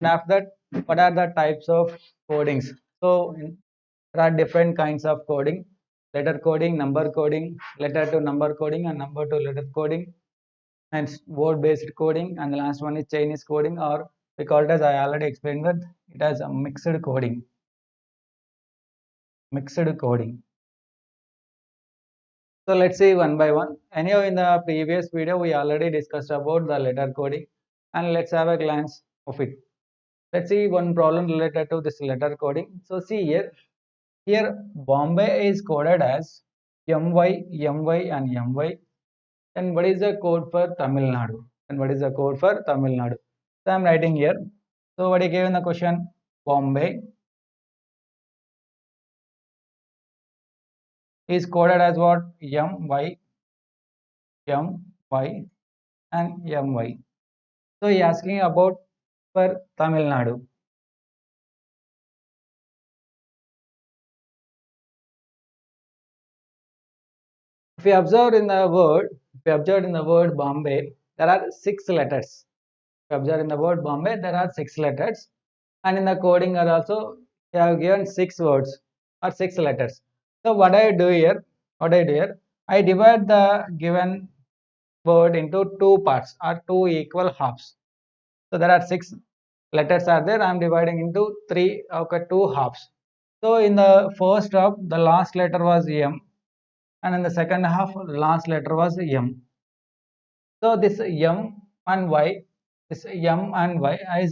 And after that, what are the types of codings? So there are different kinds of coding: letter coding, number coding, letter to number coding, and number to letter coding, and word based coding, and the last one is Chinese coding, or we call it, as I already explained, that it has a mixed coding. Mixed coding. So let's see one by one. Anyhow, in the previous video, we already discussed about the letter coding, and let's have a glance of it. Let's see one problem related to this letter coding. So see here, Bombay is coded as MY, MY, and MY. And what is the code for Tamil Nadu? And what is the code for Tamil Nadu? So I'm writing here. So what is given the question? Bombay is coded as what? MY, MY, and MY. So he asking about for Tamil Nadu. If you observe in the word Bombay, there are 6 letters. If you observe in the word Bombay, there are 6 letters, and in the coding are also they have given 6 words or 6 letters. So what I do here? I divide the given word into 2 parts or 2 equal halves. So there are 6 letters are there. I am dividing into 2 halves. So in the first half, the last letter was M, and in the second half, the last letter was M. So this M and Y is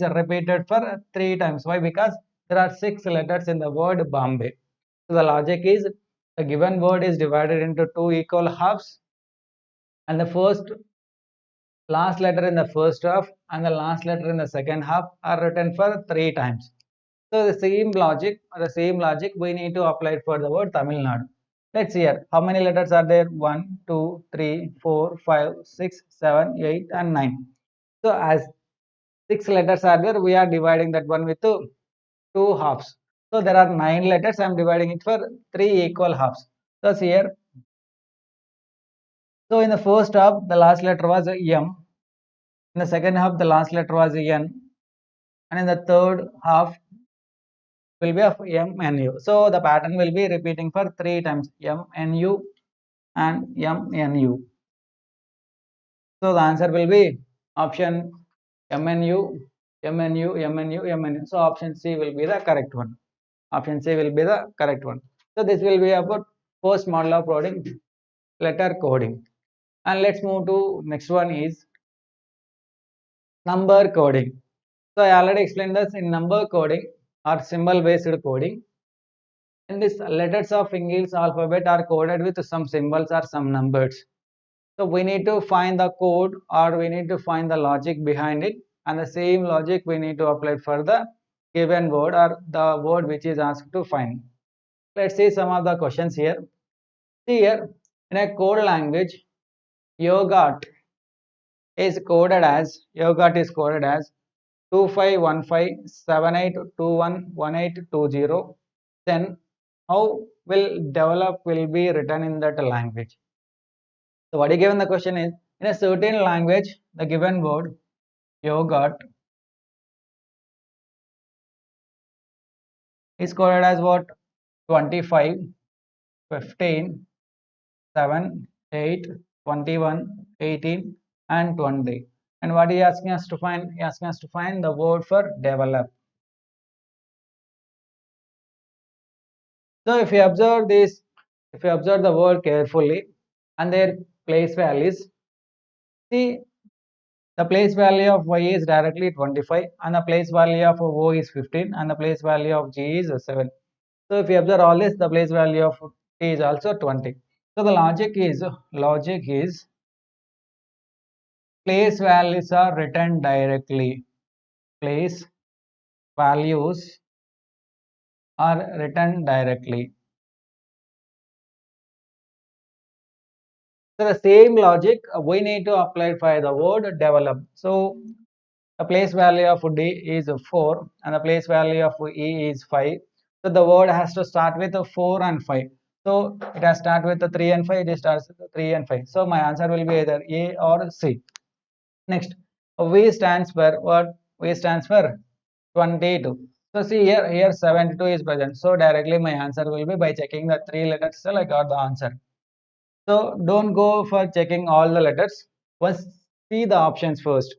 repeated for 3 times. Why? Because there are 6 letters in the word Bombay. So the logic is the given word is divided into 2 equal halves, and the last letter in the first half and the last letter in the second half are written for 3 times. So the same logic we need to apply for the word Tamil Nadu. Let's see here. How many letters are there? 1, 2, 3, 4, 5, 6, 7, 8, and 9. So as 6 letters are there, we are dividing that one with 2 halves. So there are 9 letters. I am dividing it for 3 equal halves. So here. So in the first half, the last letter was M. In the second half, the last letter was N. And in the third half, will be of M and U. So the pattern will be repeating for 3 times: M and U and M and U. So the answer will be option M and U, M and U, M and U, M and U. So option C will be the correct one. Option C will be the correct one. So this will be about first model of coding, letter coding. And let's move to next one is number coding. So I already explained this in number coding or symbol based coding. In this, letters of English alphabet are coded with some symbols or some numbers. So we need to find the code, or we need to find the logic behind it, and the same logic we need to apply for the given word or the word which is asked to find. Let's see some of the questions here. See here, in a code language, yogurt yogurt is coded as 251578211820. Then how will be written in that language? So what is given the question is, in a certain language, the given word yogurt is coded as what? 25, 15, 7, 8, 21, 18, and 20. And what he asking us to find? He asking us to find the word for develop. So if you observe the word carefully and their place values, see, the place value of y is directly 25, and the place value of o is 15, and the place value of g is 7. So if you observe all this, the place value of t is also 20. So the logic is place values are written directly. Place values are written directly. So the same logic we need to apply for the word develop. So the place value of D is 4 and the place value of E is 5. So the word has to start with 4 and 5. So it has start with 3 and 5. It starts with 3 and 5. So my answer will be either A or C. Next, V stands for what? V stands for 22. So see here 72 is present. So directly my answer will be by checking the three letters cell I got the answer. So don't go for checking all the letters. First see the options first.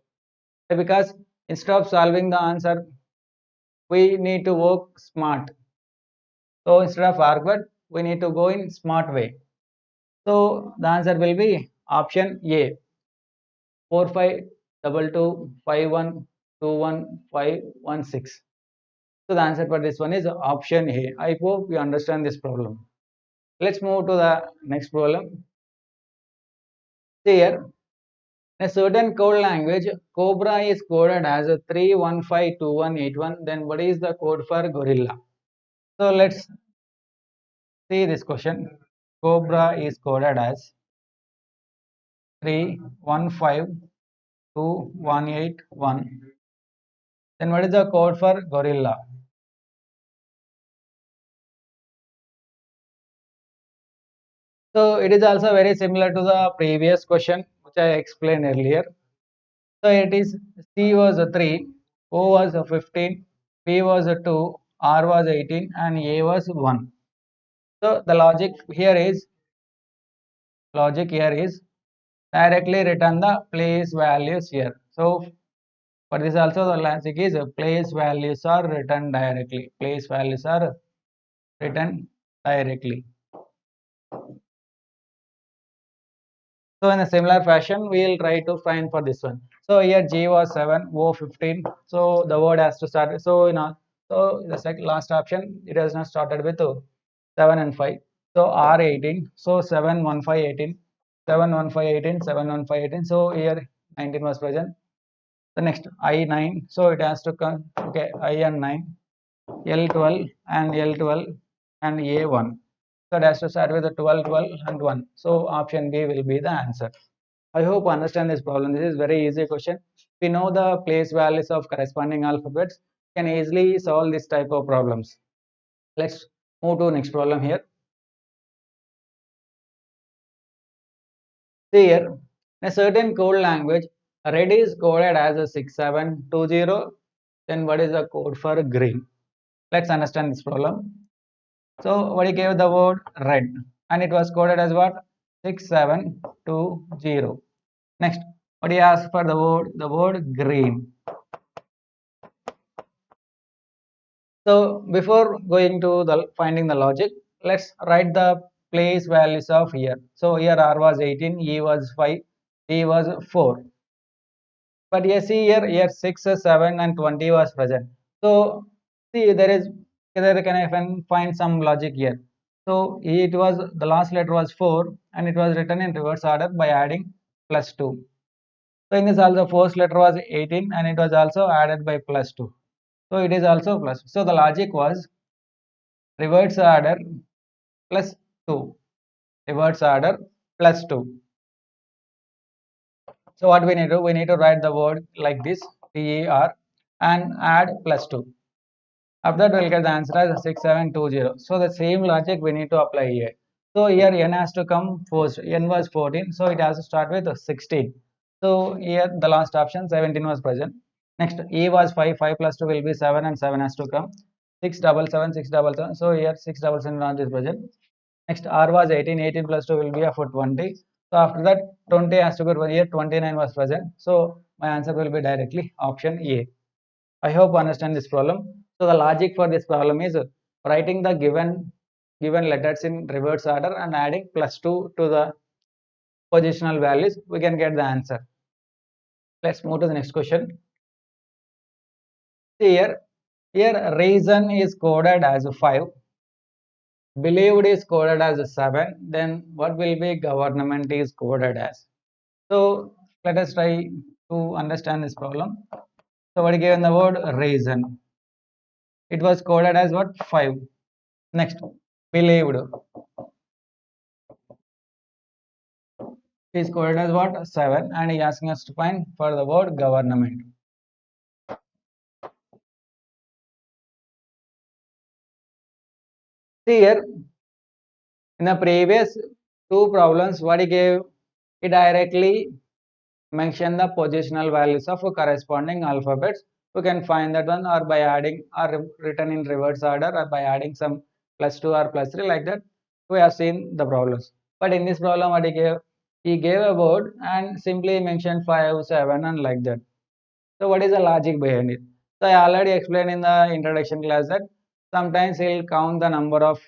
Because instead of solving the answer, we need to work smart. So instead of awkward, we need to go in smart way. So the answer will be option A 452251215116. So the answer for this one is option A. I hope you understand this problem. Let's move to the next problem. See here, in a certain code language, Cobra is coded as a 3152181. Then what is the code for Gorilla? So let's see this question. Cobra is coded as 3152181. Then what is the code for Gorilla? So it is also very similar to the previous question which I explained earlier. So it is C was a 3, O was a 15, P was a 2, R was 18 and A was 1. So the logic here is directly return the place values here. So for this also the logic is place values are written directly. Place values are written directly. So in a similar fashion, we will try to find for this one. So here G was 7, O 15. So the word has to start. So so the last option it has not started with 7 and 5. So R 18. So 7 1 5 18. 7 1 5 18. 7 1 5 18. So here 19 was present. The next I 9. So it has to come. Okay, I and 9. L 12 and L 12 and A 1. So it has to start with the 12 12 and 1. So option B will be the answer. I hope you understand this problem. This is very easy question. We know the place values of corresponding alphabets, can easily solve this type of problems. Let's move to next problem here. See here, in a certain code language, red is coded as a 6720. Then what is the code for green? Let's understand this problem. So what he gave the word red and it was coded as what? 6720. Next, what he asked for the word green. So before going to the finding the logic, let's write the place values of here. So here R was 18, E was 5, D was 4. But you see here 6, 7 and 20 was present. So see there can I find some logic here. So it was the last letter was 4 and it was written in reverse order by adding plus 2. So in this also first letter was 18 and it was also added by plus 2. So it is also plus. So the logic was reverse order plus 2. Reverse order plus 2. So what we need to do? We need to write the word like this TER and add plus 2. After that we'll get the answer as 6720. So the same logic we need to apply here. So here n has to come first. N was 14. So it has to start with 16. So here the last option 17 was present. Next E was 5. 5 plus 2 will be 7 and 7 has to come. 677 677. So here 677 is present. Next R was 18, 18 plus 2 will be of 20. So after that 20 has to go here, 29 was present. So my answer will be directly option A. I hope you understand this problem. So the logic for this problem is writing the given letters in reverse order and adding plus 2 to the positional values, we can get the answer. Let's move to the next question. Here reason is coded as 5. Believed is coded as 7, then what will be government is coded as? So let us try to understand this problem. So what is given the word reason? It was coded as what? 5. Next, believed is coded as what? 7, and he is asking us to find for the word government. See here, in the previous two problems, what he gave, he directly mentioned the positional values of corresponding alphabets we can find that one, or by adding or written in reverse order, or by adding some plus 2 or plus 3 like that. We have seen the problems. But in this problem, what he gave a word and simply mentioned 5, 7 and like that. So what is the logic behind it? So I already explained in the introduction class that sometimes he'll count the number of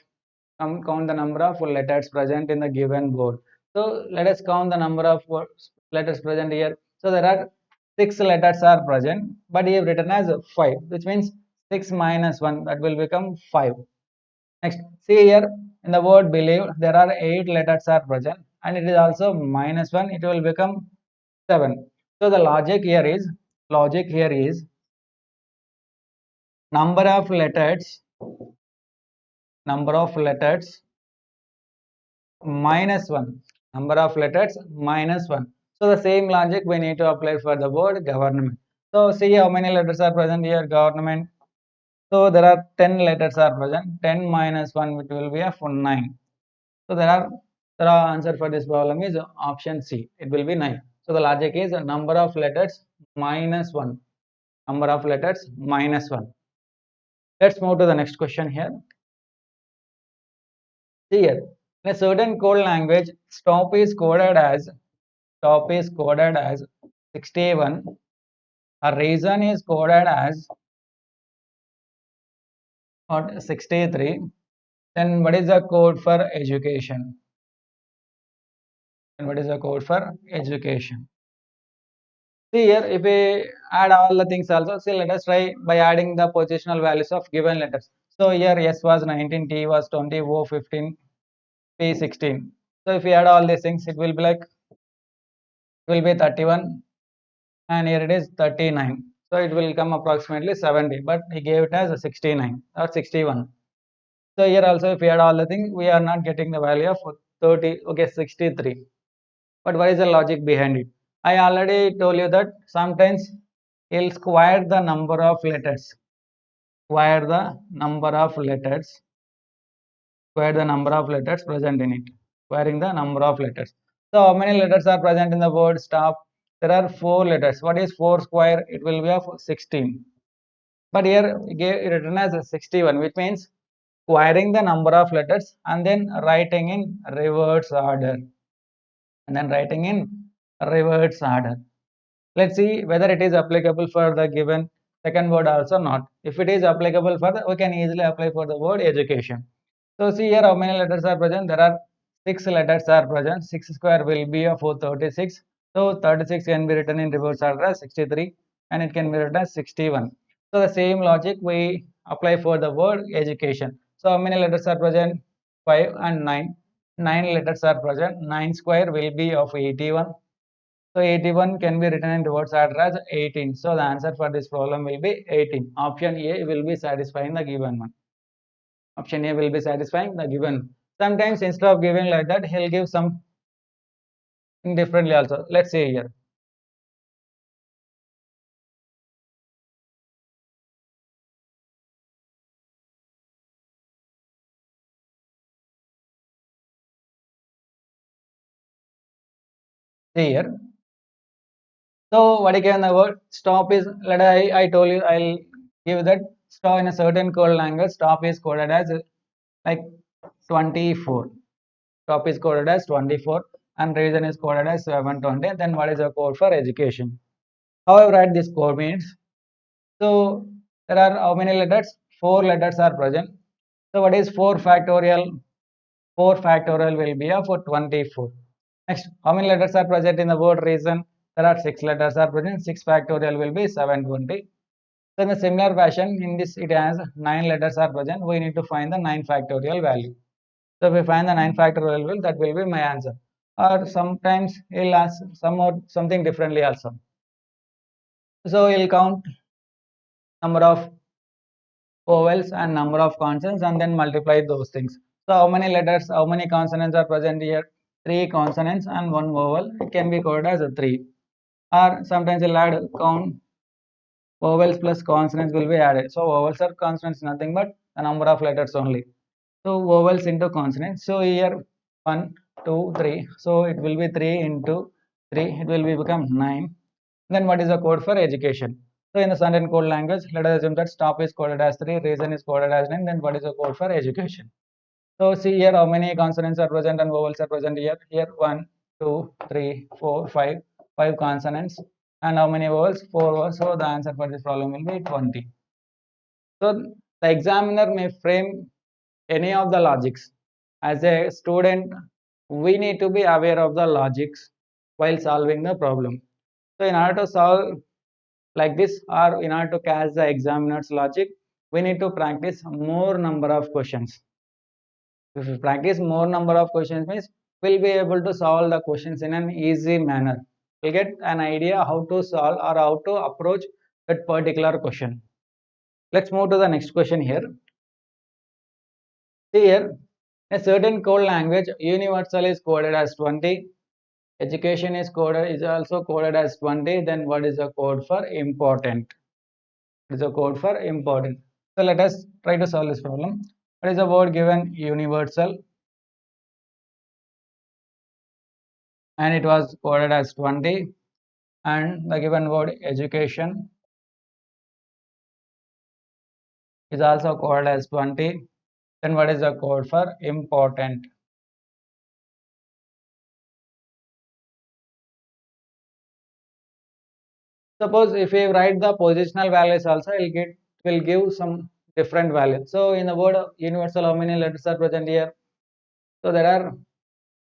letters present in the given word. So let us count the number of letters present here. So there are 6 letters are present, but he have written as 5, which means 6 minus 1, that will become 5. Next, see here in the word believe there are 8 letters are present, and it is also minus 1, it will become 7. So the logic here is number of letters minus 1, number of letters minus 1. So the same logic we need to apply for the word government. So see how many letters are present here, government. So there are 10 letters are present, 10 minus 1, which will be of 9. So there are answer for this problem is option C, it will be 9. So the logic is number of letters minus 1, number of letters minus 1. Let's move to the next question here. See here, in a certain code language, stop is coded as 61, a reason is coded as what 63. Then what is the code for education? And what is the code for education? See here, if we add all the things also, see let us try by adding the positional values of given letters. So here S was 19, T was 20, O 15, P 16. So if we add all these things, it will be like, it will be 31, and here it is 39. So it will come approximately 70, but he gave it as a 69 or 61. So here also if we add all the things, we are not getting the value of 30, okay, 63. But what is the logic behind it? I already told you that sometimes he'll square the number of letters, square the number of letters, square the number of letters present in it, squaring the number of letters. So how many letters are present in the word stop? There are 4 letters. What is 4 square? It will be of 16. But here written as 61, which means squaring the number of letters and then writing in reverse order. And then writing in reverse order. Let's see whether it is applicable for the given second word also not. If it is applicable for we can easily apply for the word education. So see here how many letters are present. There are 6 letters are present. 6 square will be of 36. So 36 can be written in reverse order as 63, and it can be written as 61. So the same logic we apply for the word education. So how many letters are present? 5 and 9. 9 letters are present. 9 square will be of 81. So 81 can be written in reverse order as 18. So the answer for this problem will be 18. Option A will be satisfying the given one. Option A will be satisfying the given. Sometimes instead of giving like that, he'll give some differently also. Let's see here. See here. So what again the word stop is, let I told you I'll give that stop in a certain code language. Stop is coded as like 24. Stop is coded as 24 and reason is coded as 720. Then what is the code for education? How I write this code means, so there are how many letters? 4 letters are present. So what is 4 factorial? 4 factorial will be of 24. Next, how many letters are present in the word reason? There are 6 letters are present. 6 factorial will be 720. So in a similar fashion, in this it has 9 letters are present. We need to find the 9 factorial value. So if we find the 9 factorial value, that will be my answer. Or sometimes he'll ask something differently also. So he'll count number of vowels and number of consonants and then multiply those things. So how many letters, how many consonants are present here? 3 consonants and 1 vowel. It can be coded as a 3. Or sometimes you'll add count vowels plus consonants will be added. So vowels or consonants nothing but the number of letters only. So vowels into consonants. So here 1, 2, 3. So it will be 3 into 3. It will be become 9. Then what is the code for education? So in the certain code language, let us assume that stop is coded as 3, reason is coded as 9, then what is the code for education? So see here how many consonants are present and vowels are present here. Here 1, 2, 3, 4, 5, 5 consonants. And how many vowels? 4 vowels. So the answer for this problem will be 20. So the examiner may frame any of the logics. As a student, we need to be aware of the logics while solving the problem. So in order to solve like this, or in order to catch the examiner's logic, we need to practice more number of questions. If we practice more number of questions means we'll be able to solve the questions in an easy manner. We'll get an idea how to solve or how to approach that particular question. Let's move to the next question here. See here, a certain code language, universal is coded as 20, education is also coded as 20, then what is the code for important? It is a code for important. So let us try to solve this problem. What is the word given? Universal, and it was coded as 20, and the given word education is also coded as 20. Then what is the code for important? Suppose if we write the positional values also, it will give some different values. So in the word universal, how many letters are present here? So there are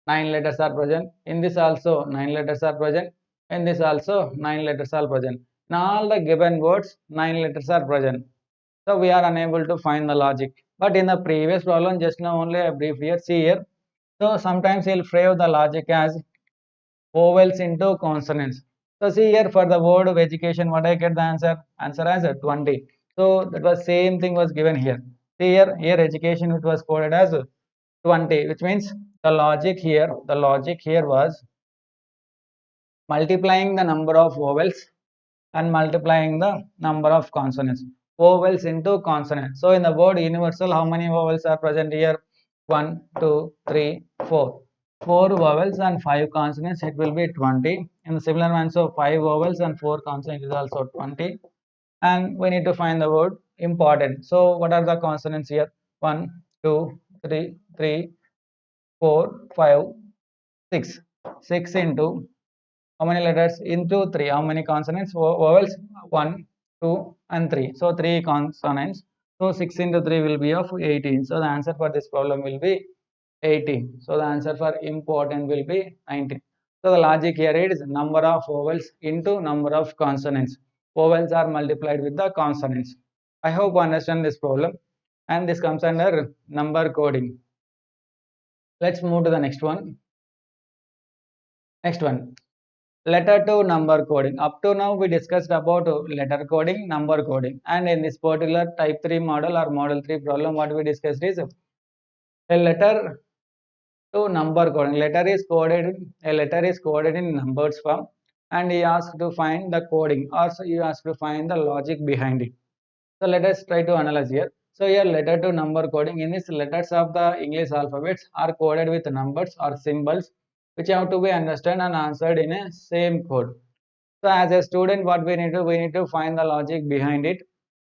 9 letters are present. In this also 9 letters are present. In this also 9 letters are present. In all the given words, 9 letters are present. So we are unable to find the logic. But in the previous problem, just now only I briefed here. See here. So sometimes he'll frame the logic as vowels into consonants. So see here for the word of education, what I get the answer? Answer as 20. So that was same thing was given here. See here education it was coded as 20, which means the logic here was multiplying the number of vowels and multiplying the number of consonants. Vowels into consonants. So in the word universal, how many vowels are present here? 1, 2, 3, 4. 4 vowels and 5 consonants, it will be 20. In the similar manner, so 5 vowels and 4 consonants is also 20. And we need to find the word important. So what are the consonants here? 1, 2, 3, 3, 4, 5, 6. 6 into how many letters? Into 3. How many consonants? Vowels? 1, 2, and 3. So 3 consonants. So 6 into 3 will be of 18. So the answer for this problem will be 18. So the answer for important will be 19. So the logic here is number of vowels into number of consonants. Vowels are multiplied with the consonants. I hope you understand this problem. And this comes under number coding. Let's move to the next one. Next one. Letter to number coding. Up to now we discussed about letter coding, number coding, and in this particular type 3 model or model 3 problem what we discussed is a letter to number coding. A letter is coded in numbers form, and he asked to find the coding, or so you asked to find the logic behind it. So let us try to analyze here. So here letter to number coding, in this letters of the English alphabets are coded with numbers or symbols which have to be understood and answered in a same code. So as a student, what we need to find the logic behind it,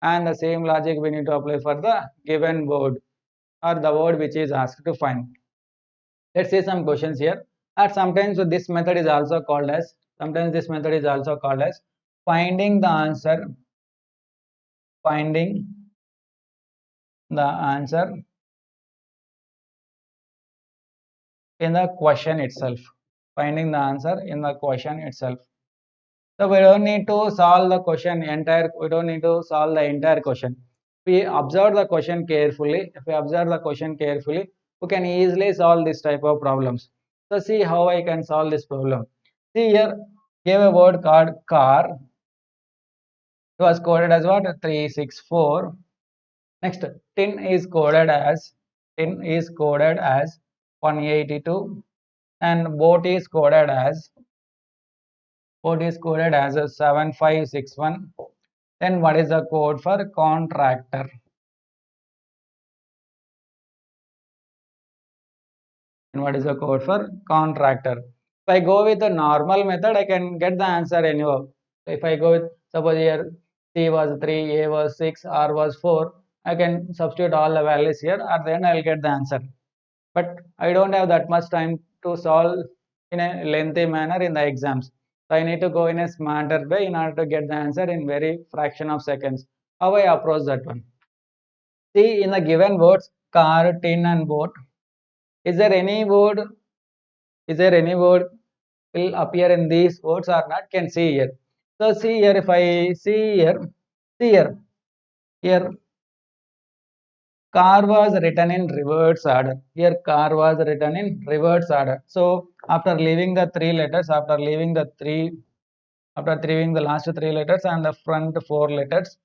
and the same logic we need to apply for the given word or the word which is asked to find. Let's see some questions here. And sometimes this method is also called as finding the answer, finding the answer in the question itself. Finding the answer in the question itself. So we don't need to solve the question entire. We don't need to solve the entire question. We observe the question carefully. If we observe the question carefully, we can easily solve this type of problems. So see how I can solve this problem. See here, give a word called car. It was coded as what? 364. Next, tin is coded as 182, and boat is coded as a 7561. Then what is the code for contractor? And what is the code for contractor? If I go with the normal method, I can get the answer anywhere. So if I go with suppose here C was 3, A was 6, R was 4. I can substitute all the values here. At the end, I'll get the answer. But I don't have that much time to solve in a lengthy manner in the exams. So I need to go in a smarter way in order to get the answer in very fraction of seconds. How I approach that one? See, in the given words car, tin, and boat, is there any word? Is there any word will appear in these words or not? Can see here. So see here. If I see here, here car was written in reverse order. Here car was written in reverse order. So after leaving the three letters, after leaving the last three letters and the front four letters,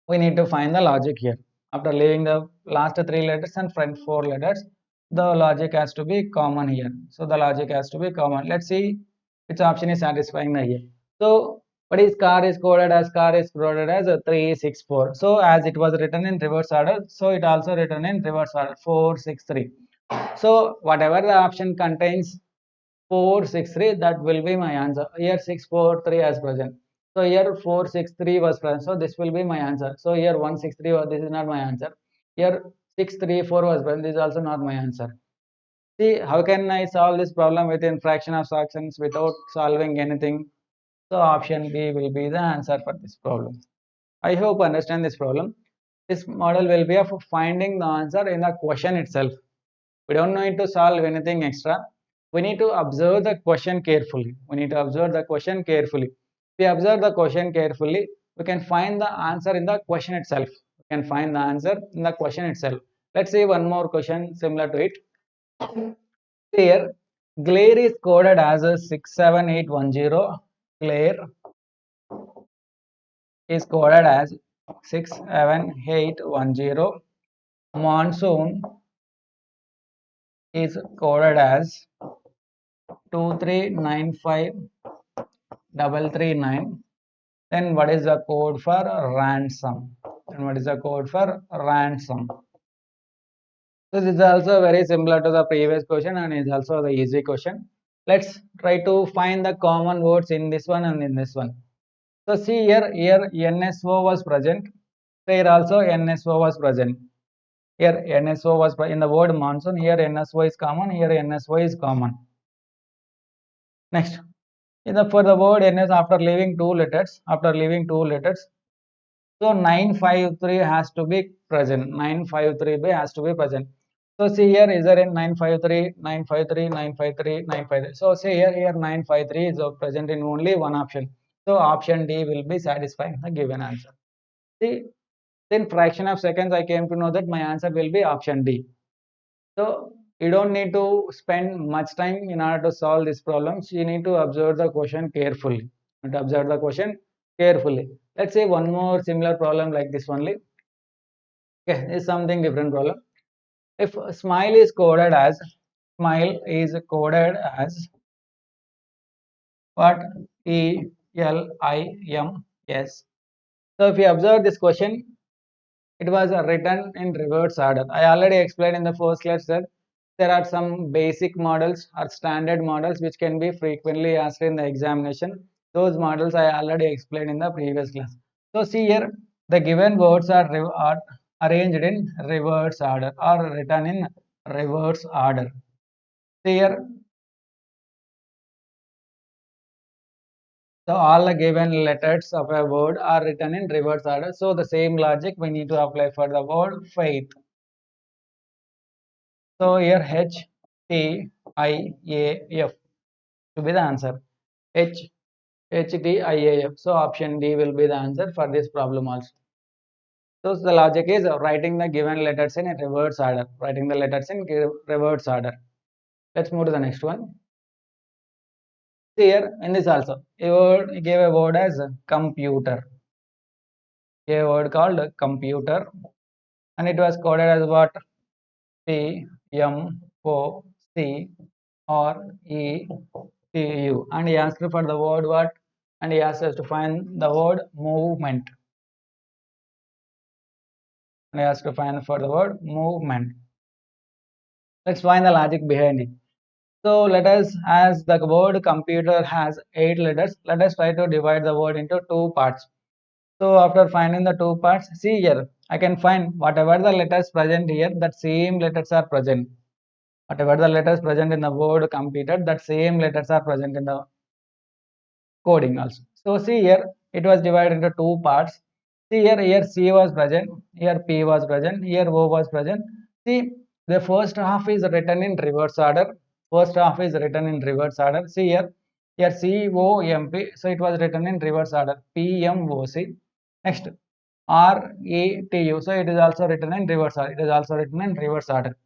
we need to find the logic here. After leaving the last three letters and front four letters, the logic has to be common here. So the logic has to be common. Let's see which option is satisfying here. So what is car is coded as 364. So as it was written in reverse order, so it also written in reverse order 463. So whatever the option contains 463, that will be my answer. Here 643 as present. So here 463 was present. So this will be my answer. So here 163 was, this is not my answer. Here 634 was present. This is also not my answer. See, how can I solve this problem within fraction of fractions without solving anything? So option B will be the answer for this problem. I hope you understand this problem. This model will be of finding the answer in the question itself. We don't need to solve anything extra. We need to observe the question carefully. We need to observe the question carefully. If we observe the question carefully, we can find the answer in the question itself. We can find the answer in the question itself. Let's see one more question similar to it. Here, glare is coded as a 67810. Glare is coded as 67810. Monsoon is coded as 2395339. Then what is the code for ransom? Then what is the code for ransom? So this is also very similar to the previous question and is also the easy question. Let's try to find the common words in this one and in this one. So see here NSO was present. Here also NSO was present. Here NSO was in the word monsoon. Here NSO is common. Here NSO is common. Next, for the word NS, after leaving two letters, so 953 has to be present. 953b has to be present. So see here, is there in 953, 953, 953, 953. So see here 953 is present in only one option. So option D will be satisfying the given answer. See, in fraction of seconds, I came to know that my answer will be option D. So you don't need to spend much time in order to solve these problems. You need to observe the question carefully. Let's say one more similar problem like this only. Okay, this is something different problem. If smile is coded as what? ELIMS. So if you observe this question, it was written in reverse order. I already explained in the first lecture. There are some basic models or standard models which can be frequently asked in the examination. Those models I already explained in the previous class. So see here, the given words are arranged in reverse order or written in reverse order. See here, so all the given letters of a word are written in reverse order. So the same logic we need to apply for the word faith. So here HTIAF to be the answer. HTIAF. So option D will be the answer for this problem also. So the logic is writing the given letters in a reverse order. Let's move to the next one. Here in this also, gave a word as computer. A word called computer, and it was coded as what? CMOCRETU, and he asked for the word what? And he asked us to find the word movement. For the word movement. Let's find the logic behind it. So let us, as the word computer has 8 letters, let us try to divide the word into two parts. So after finding the two parts, see here, I can find whatever the letters present here, that same letters are present. Whatever the letters present in the word computer, that same letters are present in the coding also. So see here, it was divided into two parts. See here C was present, here P was present, here O was present. See, the first half is written in reverse order. First half is written in reverse order. See here C O M P. So it was written in reverse order. P M O C. Next R E T U. So it is also written in reverse order. It is also written in reverse order.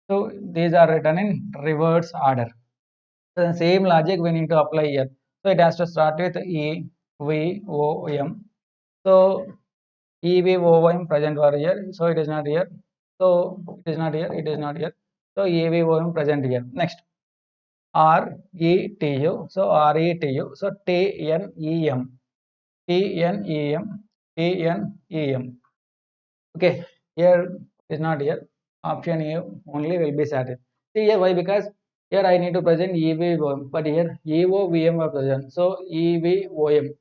So these are written in reverse order. So the same logic we need to apply here. So it has to start with E V O M. So E V O M present over here. So it is not here. So it is not here. It is not here. So E V O M present here. Next R E T U. So R E T U. So T N E M. T N E M. T N E M. Okay. Here is not here. Option A only will be satisfied. See here why? Because here I need to present EVOM, but here EOVM are present. So EVOM.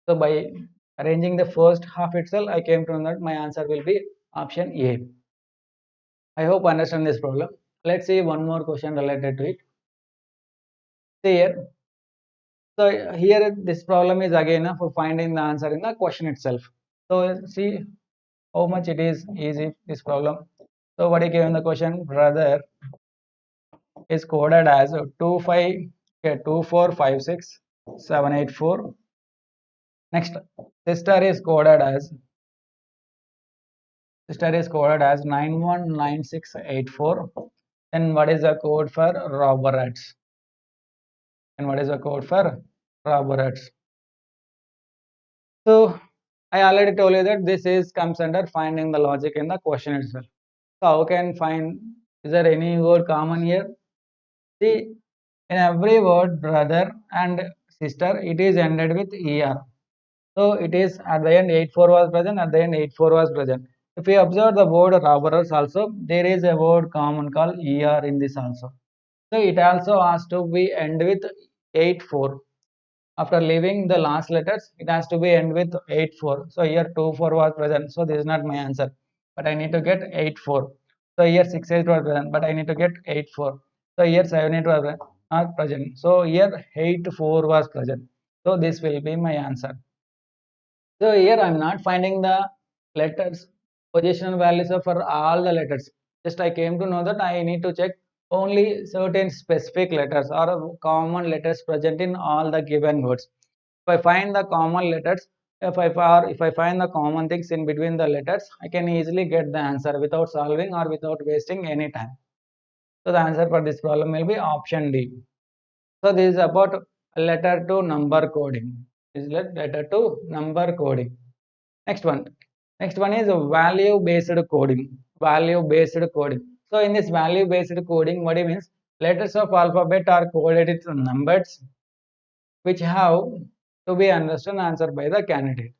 So by arranging the first half itself, I came to know that my answer will be option A. I hope I understand this problem. Let's see one more question related to it. See here. So here this problem is again for finding the answer in the question itself. So see how much it is easy this problem. So what I given the question, brother is coded as 25, okay, 2456784. Next, sister is coded as sister is coded as 919684. Then what is the code for Roberts? And what is the code for Roberts? So I already told you that this is comes under finding the logic in the question itself. So how can find, is there any word common here? See, in every word brother and sister, it is ended with er. So it is at the end 84 was present, at the end 84 was present. If we observe the word robbers also, there is a word common called er in this also. So it also has to be end with 84. After leaving the last letters, it has to be end with 84. So here 24 was present. So this is not my answer. But I need to get 84. So here 68 was present, but I need to get 84. So here 78 was not present. So here 84 was present. So this will be my answer. So here I'm not finding the letters positional values for all the letters. Just I came to know that I need to check only certain specific letters or common letters present in all the given words. If I find the common letters, if I find the common things in between the letters, I can easily get the answer without solving or without wasting any time. So the answer for this problem will be option D. So this is about letter to number coding. This is letter to number coding. Next one. Next one is value based coding. Value based coding. So in this value based coding, what it means? Letters of alphabet are coded with numbers which have to be understood and answered by the candidate.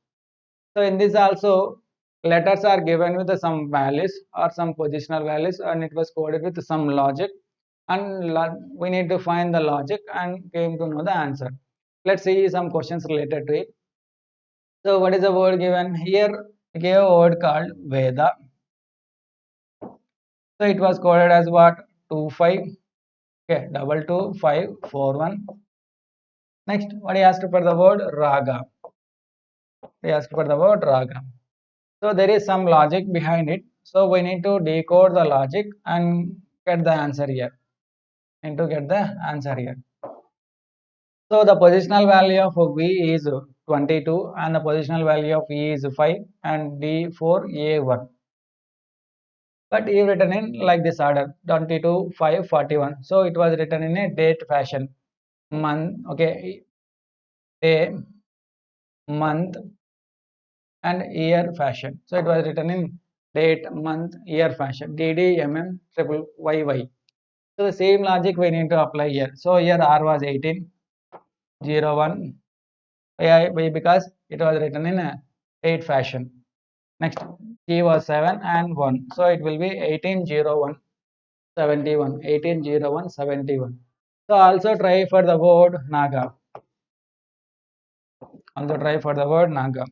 So in this also, letters are given with some values or some positional values, and it was coded with some logic, and we need to find the logic and came to know the answer. Let's see some questions related to it. So what is the word given here? We gave a word called Veda. So it was coded as what? 25, okay, 22541. Next, what he asked for the word Raga. He asked for the word Raga. So there is some logic behind it. So we need to decode the logic and get the answer here. And to get the answer here. So the positional value of V is 22 and the positional value of E is 5 and D4A1. But he written in like this order 22 5 41. So it was written in a date fashion, month, okay, day, month and year fashion. So it was written in date, month, year fashion, DDMM triple YY. So the same logic we need to apply here. So here R was 18 01. Why? Because it was written in a date fashion. Next G was 7 and 1. So it will be 1801 71, 1801 71. So also try for the word Naga. Also try for the word Naga.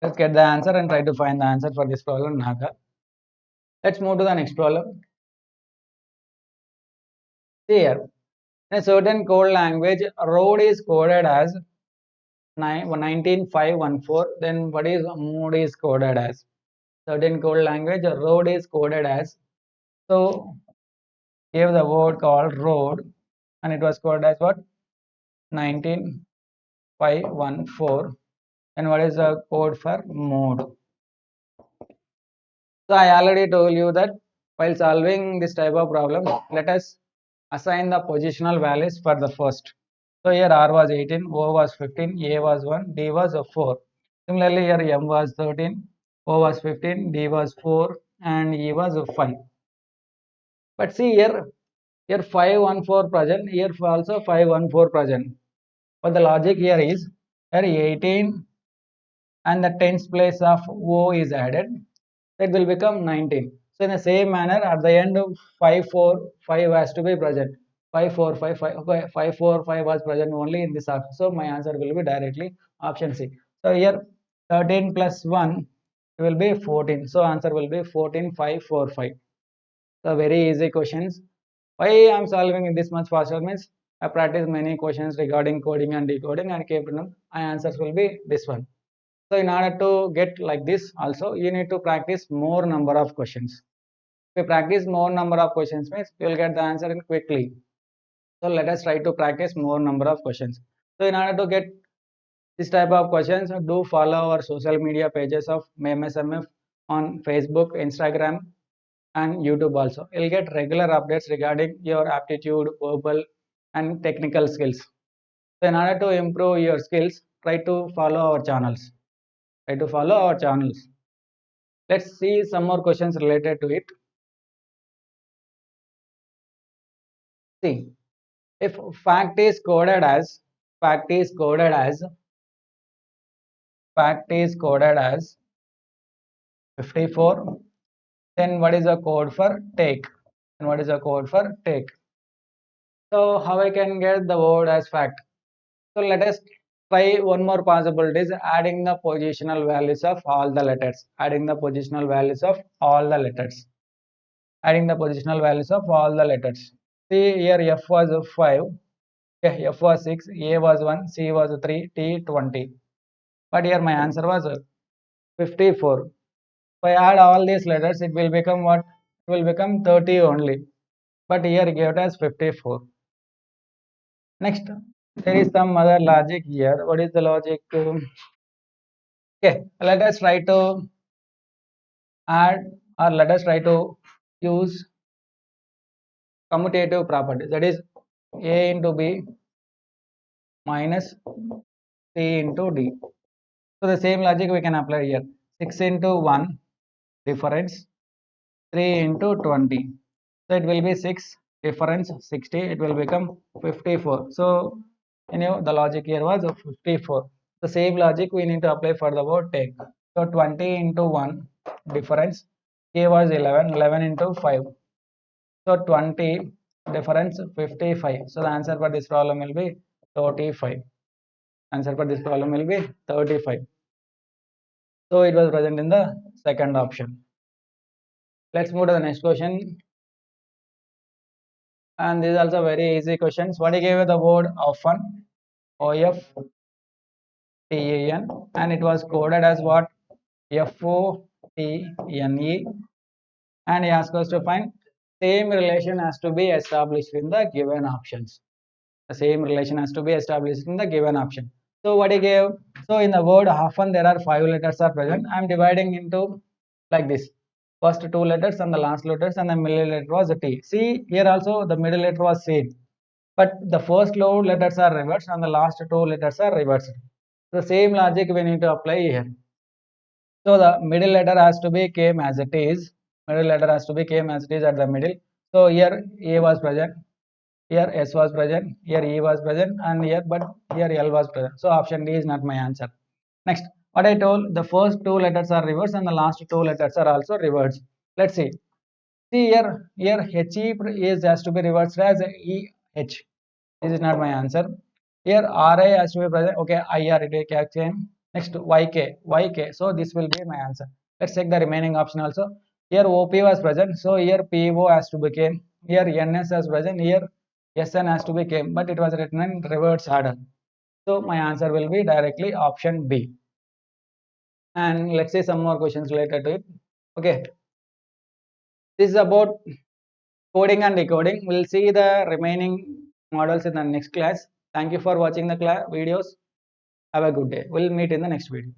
Let's get the answer and try to find the answer for this problem Naga. Let's move to the next problem. See here, in a certain code language, road is coded as 19514. Then what is mode is coded as? Certain code language, road is coded as. So give the word called road, and it was coded as what? 19514. And what is the code for mode? So I already told you that while solving this type of problem, let us assign the positional values for the first. So here R was 18, O was 15, A was 1, D was 4. Similarly here M was 13, O was 15, D was 4, and E was 5. But see here 514 present, here also 514 present. But the logic here is here 18 and the tens place of O is added, it will become 19. So in the same manner, at the end of 545 has to be present. 5455, okay, 545 was present only in this option. So my answer will be directly option C. So here 13 plus 1 will be 14. So answer will be 14545. So very easy questions. Why I am solving it this much faster means I practice many questions regarding coding and decoding and kept them. My answers will be this one. So in order to get like this also, you need to practice more number of questions. If you practice more number of questions means you will get the answer in quickly. So let us try to practice more number of questions. So in order to get this type of questions, do follow our social media pages of MSMF on Facebook, Instagram, and YouTube also. You'll get regular updates regarding your aptitude, verbal, and technical skills. So in order to improve your skills, try to follow our channels. Try to follow our channels. Let's see some more questions related to it. See, if fact is coded as fact is coded as fact is coded as 54, then what is the code for take? And what is the code for take? So how I can get the word as fact? So let us try one more possibility is adding the positional values of all the letters. Adding the positional values of all the letters. Adding the positional values of all the letters. See here F was 5, F was 6, A was 1, C was 3, T 20. But here my answer was 54. If I add all these letters, it will become what? It will become 30 only. But here gave it as 54. Next, there is some other logic here. What is the logic? Okay, let us try to add or let us try to use commutative property. That is A into B minus C into D. So the same logic we can apply here. 6 into 1 difference 3 into 20. So it will be 6 difference 60. It will become 54. So the logic here was 54. The same logic we need to apply for the word take. So 20 into 1 difference K was 11. 11 into 5. So 20 difference 55. So the answer for this problem will be 35. Answer for this problem will be 35. So it was present in the second option. Let's move to the next question. And this is also very easy questions. What he gave the word often, OFTAN, and it was coded as what? FOTNE. And he asked us to find same relation has to be established in the given options. The same relation has to be established in the given option. So what he gave? So in the word often there are 5 letters are present. I am dividing into like this. First 2 letters and the last letters and the middle letter was T. See here also the middle letter was same. But the first 2 letters are reversed and the last 2 letters are reversed. The same logic we need to apply here. So the middle letter has to be came as it is. Middle letter has to be came as it is at the middle. So here A was present, here S was present, here E was present, and here but here L was present. So option D is not my answer. Next, what I told, the first 2 letters are reversed and the last 2 letters are also reversed. Let's see. See here HE is has to be reversed as H. This is not my answer. Here RI has to be present. Okay, IR it can. Next YK. So this will be my answer. Let's check the remaining option also. Here OP was present. So here PO has to become. Here NS has present. Here SN has to become. But it was written in reverse order. So my answer will be directly option B. And let's see some more questions related to it. Okay. This is about coding and decoding. We'll see the remaining models in the next class. Thank you for watching the videos. Have a good day. We'll meet in the next video.